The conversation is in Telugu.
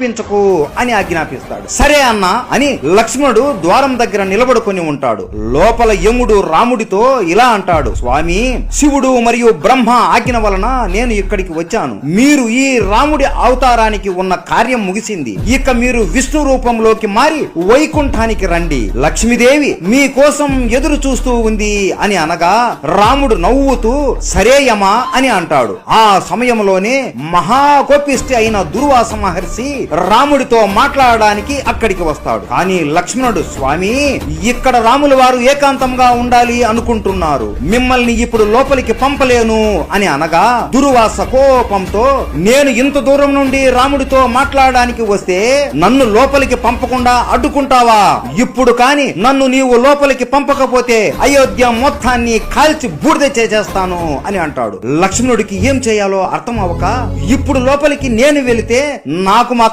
పించకు అని ఆజ్ఞాపిస్తాడు. సరే అన్నా అని లక్ష్మణుడు ద్వారం దగ్గర నిలబడుకొని ఉంటాడు. లోపల యముడు రాముడితో ఇలా అంటాడు, స్వామి, శివుడు మరియు బ్రహ్మ ఆజ్ఞ వలన నేను ఇక్కడికి వచ్చాను. మీరు ఈ రాముడి అవతారానికి ఉన్న కార్యం ముగిసింది. ఇక మీరు విష్ణు రూపంలోకి మారి వైకుంఠానికి రండి. లక్ష్మీదేవి మీకోసం ఎదురు చూస్తూ ఉంది అని అనగా రాముడు నవ్వుతూ సరే యమా అని అంటాడు. ఆ సమయంలోనే మహాకోపిష్టి అయిన దుర్వాస మహర్షి రాముడితో మాట్లాడడానికి అక్కడికి వస్తాడు. కానీ లక్ష్మణుడు, స్వామి, ఇక్కడ రాముల వారు ఏకాంతంగా ఉండాలి అనుకుంటున్నారు, మిమ్మల్ని ఇప్పుడు లోపలికి పంపలేను అని అనగా దుర్వాస కోపంతో, నేను ఇంత దూరం నుండి రాముడితో మాట్లాడడానికి వస్తే నన్ను లోపలికి పంపకుండా అడ్డుకుంటావా? ఇప్పుడు కాని నన్ను నీవు లోపలికి పంపకపోతే అయోధ్య మొత్తాన్ని కాల్చి బూడిద చేసేస్తాను అని అంటాడు. లక్ష్మణుడికి ఏం చేయాలో అర్థం అవ్వక, ఇప్పుడు లోపలికి నేను వెళితే నాకు మా